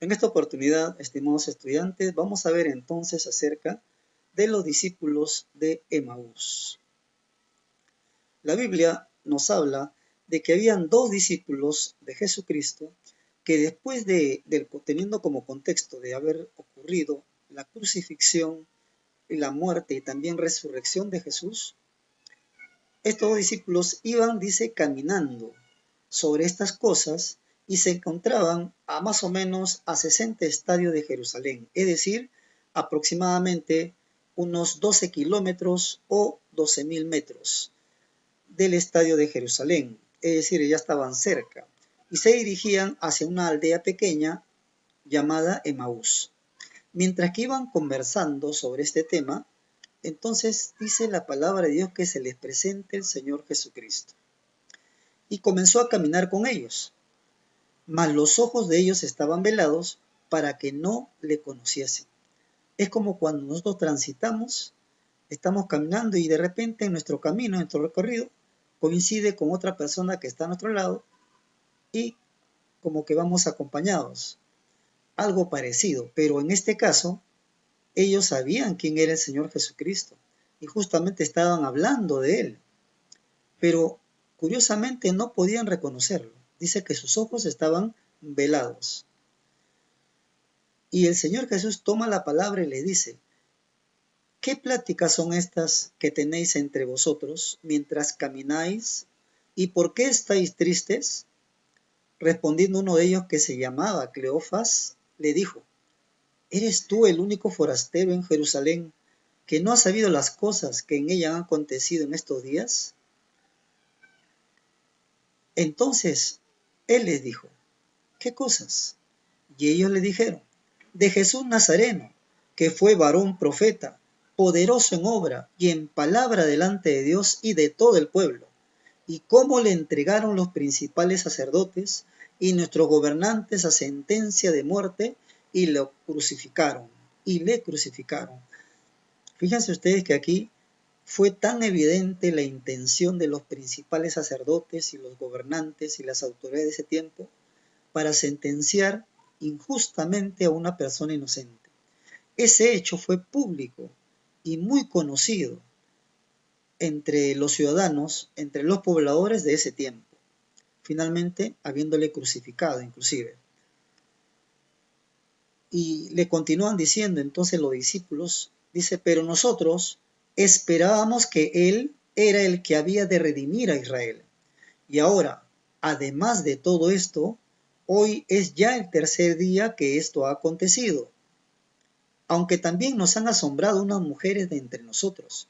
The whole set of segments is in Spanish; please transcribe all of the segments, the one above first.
En esta oportunidad, estimados estudiantes, vamos a ver entonces acerca de los discípulos de Emaús. La Biblia nos habla de que habían dos discípulos de Jesucristo que después teniendo como contexto de haber ocurrido la crucifixión y la muerte y también resurrección de Jesús, estos dos discípulos iban, dice, caminando sobre estas cosas y se encontraban a más o menos a 60 estadios de Jerusalén, es decir, aproximadamente unos 12 kilómetros o 12.000 metros del estadio de Jerusalén, es decir, ya estaban cerca, y se dirigían hacia una aldea pequeña llamada Emaús. Mientras que iban conversando sobre este tema, entonces dice la palabra de Dios que se les presenta el Señor Jesucristo. Y comenzó a caminar con ellos, mas los ojos de ellos estaban velados para que no le conociesen. Es como cuando nosotros transitamos, estamos caminando y de repente en nuestro camino, en nuestro recorrido, coincide con otra persona que está a nuestro lado y como que vamos acompañados. Algo parecido, pero en este caso, ellos sabían quién era el Señor Jesucristo y justamente estaban hablando de Él, pero curiosamente no podían reconocerlo. Dice que sus ojos estaban velados. Y el Señor Jesús toma la palabra y le dice: ¿qué pláticas son estas que tenéis entre vosotros mientras camináis? ¿Y por qué estáis tristes? Respondiendo uno de ellos, que se llamaba Cleofas, le dijo: ¿eres tú el único forastero en Jerusalén que no ha sabido las cosas que en ella han acontecido en estos días? Entonces él les dijo: ¿qué cosas? Y ellos le dijeron: de Jesús Nazareno, que fue varón profeta, poderoso en obra y en palabra delante de Dios y de todo el pueblo, y cómo le entregaron los principales sacerdotes y nuestros gobernantes a sentencia de muerte y lo crucificaron, y le crucificaron. Fíjense ustedes que aquí fue tan evidente la intención de los principales sacerdotes y los gobernantes y las autoridades de ese tiempo para sentenciar injustamente a una persona inocente. Ese hecho fue público y muy conocido entre los ciudadanos, entre los pobladores de ese tiempo, finalmente habiéndole crucificado inclusive. Y le continúan diciendo entonces los discípulos, dice: pero nosotros esperábamos que Él era el que había de redimir a Israel. Y ahora, además de todo esto, hoy es ya el tercer día que esto ha acontecido. Aunque también nos han asombrado unas mujeres de entre nosotros,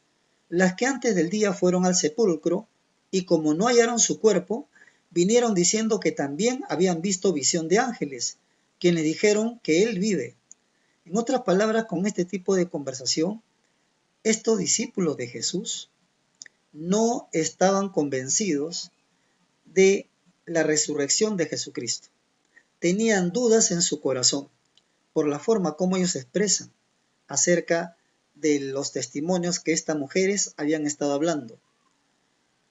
las que antes del día fueron al sepulcro, y como no hallaron su cuerpo, vinieron diciendo que también habían visto visión de ángeles, quienes dijeron que Él vive. En otras palabras, con este tipo de conversación, estos discípulos de Jesús no estaban convencidos de la resurrección de Jesucristo. Tenían dudas en su corazón por la forma como ellos se expresan acerca de los testimonios que estas mujeres habían estado hablando.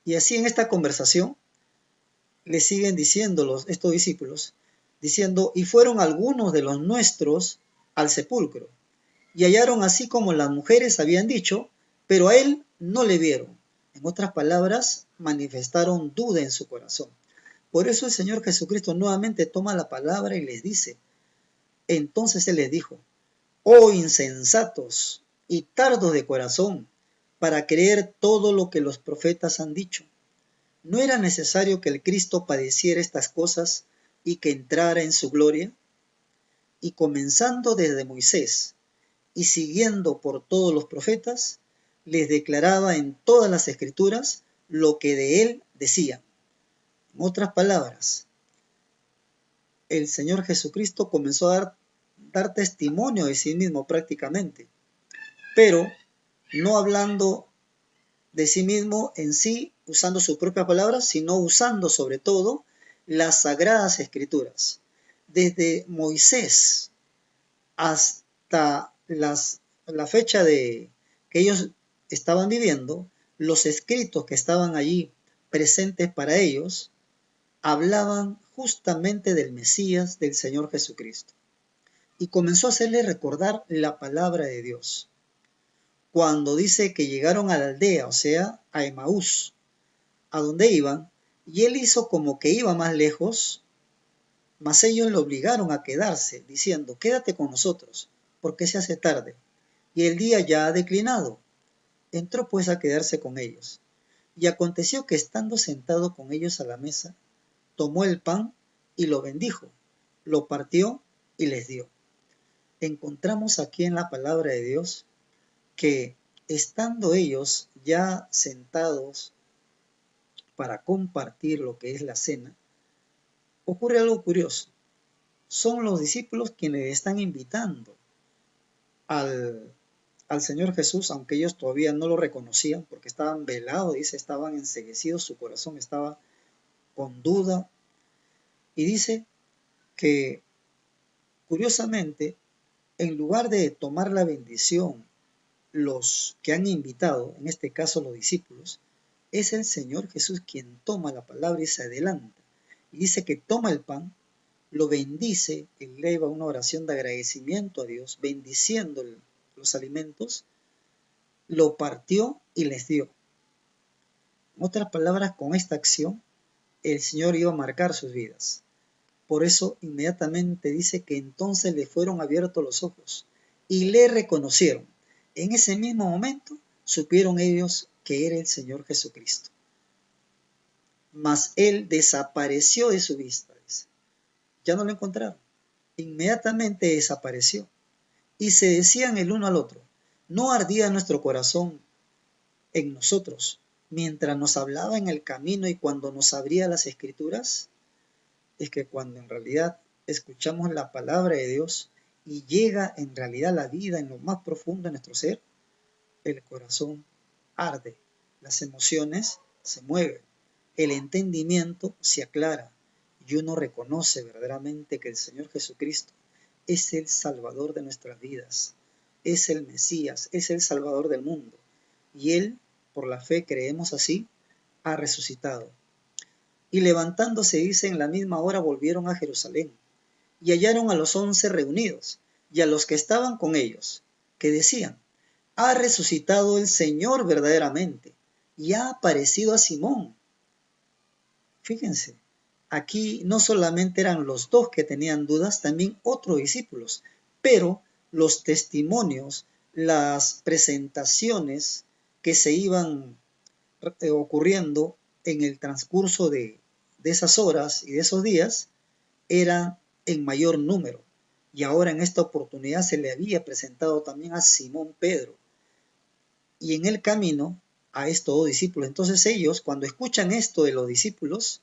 Y así en esta conversación le siguen diciendo estos discípulos, diciendo: y fueron algunos de los nuestros al sepulcro, y hallaron así como las mujeres habían dicho, pero a él no le vieron. En otras palabras, manifestaron duda en su corazón. Por eso el Señor Jesucristo nuevamente toma la palabra y les dice: entonces Él les dijo: oh insensatos y tardos de corazón, para creer todo lo que los profetas han dicho. ¿No era necesario que el Cristo padeciera estas cosas y que entrara en su gloria? Y comenzando desde Moisés y siguiendo por todos los profetas, les declaraba en todas las escrituras lo que de él decían. En otras palabras, el Señor Jesucristo comenzó a dar testimonio de sí mismo prácticamente, pero no hablando de sí mismo en sí, usando sus propias palabras, sino usando sobre todo las sagradas escrituras. Desde Moisés hasta la fecha que ellos estaban viviendo, los escritos que estaban allí presentes para ellos hablaban justamente del Mesías, del Señor Jesucristo. y comenzó a hacerle recordar la palabra de Dios. Cuando dice que llegaron a la aldea, o sea, a Emaús, a donde iban, y él hizo como que iba más lejos, mas ellos le obligaron a quedarse, diciendo, quédate con nosotros, porque se hace tarde, y el día ya ha declinado. Entró pues a quedarse con ellos. Y aconteció que estando sentado con ellos a la mesa, tomó el pan y lo bendijo, lo partió y les dio. Encontramos aquí en la palabra de Dios que estando ellos ya sentados para compartir lo que es la cena, ocurre algo curioso. Son los discípulos quienes están invitando al, al Señor Jesús, aunque ellos todavía no lo reconocían porque estaban velados, dice, estaban enceguecidos, su corazón estaba con duda. Y dice que, curiosamente, en lugar de tomar la bendición los que han invitado, en este caso los discípulos, es el Señor Jesús quien toma la palabra y se adelanta. Y dice que toma el pan, lo bendice, eleva una oración de agradecimiento a Dios, bendiciendo los alimentos, lo partió y les dio. En otras palabras, con esta acción, el Señor iba a marcar sus vidas. Por eso inmediatamente dice que entonces le fueron abiertos los ojos y le reconocieron. En ese mismo momento supieron ellos que era el Señor Jesucristo. Mas él desapareció de su vista. Dice. Ya no lo encontraron. Inmediatamente desapareció. Y se decían el uno al otro, ¿no ardía nuestro corazón en nosotros mientras nos hablaba en el camino y cuando nos abría las escrituras? Es que cuando en realidad escuchamos la palabra de Dios y llega en realidad la vida en lo más profundo de nuestro ser, el corazón arde, las emociones se mueven, el entendimiento se aclara y uno reconoce verdaderamente que el Señor Jesucristo es el Salvador de nuestras vidas, es el Mesías, es el Salvador del mundo. Y Él, por la fe creemos así, ha resucitado. Y levantándose, dice, en la misma hora volvieron a Jerusalén, y hallaron a los 11 reunidos, y a los que estaban con ellos, que decían, ha resucitado el Señor verdaderamente, y ha aparecido a Simón. Fíjense, aquí no solamente eran los dos que tenían dudas, también otros discípulos, pero los testimonios, las presentaciones que se iban ocurriendo en el transcurso de esas horas y de esos días eran en mayor número. Y ahora en esta oportunidad se le había presentado también a Simón Pedro. Y en el camino a estos dos discípulos. Entonces ellos, cuando escuchan esto de los discípulos,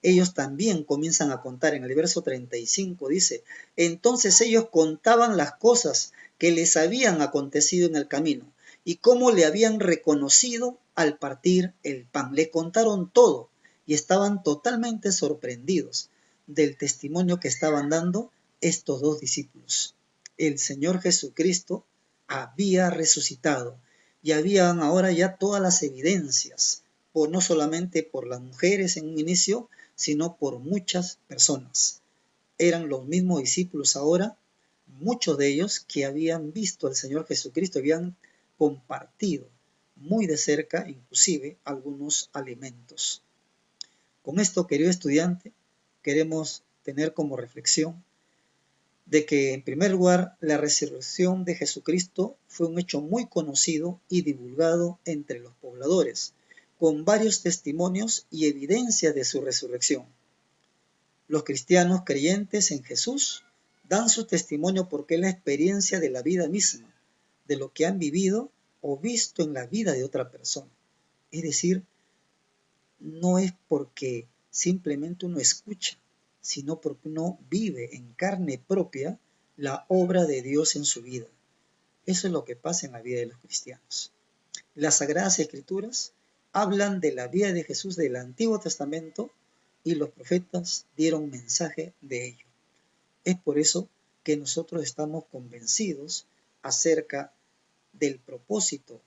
ellos también comienzan a contar. En el verso 35 dice, entonces ellos contaban las cosas que les habían acontecido en el camino y cómo le habían reconocido al partir el pan. Le contaron todo y estaban totalmente sorprendidos del testimonio que estaban dando estos dos discípulos. El Señor Jesucristo había resucitado y habían ahora ya todas las evidencias, no solamente por las mujeres en un inicio, sino por muchas personas. Eran los mismos discípulos ahora, muchos de ellos que habían visto al Señor Jesucristo, habían compartido muy de cerca, inclusive, algunos alimentos. Con esto, querido estudiante, queremos tener como reflexión de que, en primer lugar, la resurrección de Jesucristo fue un hecho muy conocido y divulgado entre los pobladores, con varios testimonios y evidencias de su resurrección. Los cristianos creyentes en Jesús dan su testimonio porque es la experiencia de la vida misma, de lo que han vivido o visto en la vida de otra persona. Es decir, no es porque simplemente uno escucha, sino porque uno vive en carne propia la obra de Dios en su vida. Eso es lo que pasa en la vida de los cristianos. Las Sagradas Escrituras hablan de la vida de Jesús del Antiguo Testamento y los profetas dieron mensaje de ello. Es por eso que nosotros estamos convencidos acerca del propósito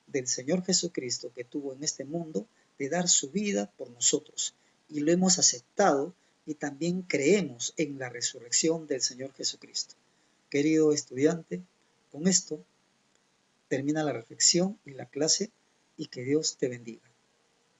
del Señor Jesucristo que tuvo en este mundo de dar su vida por nosotros. Y lo hemos aceptado y también creemos en la resurrección del Señor Jesucristo. querido estudiante, con esto termina la reflexión y la clase y que Dios te bendiga.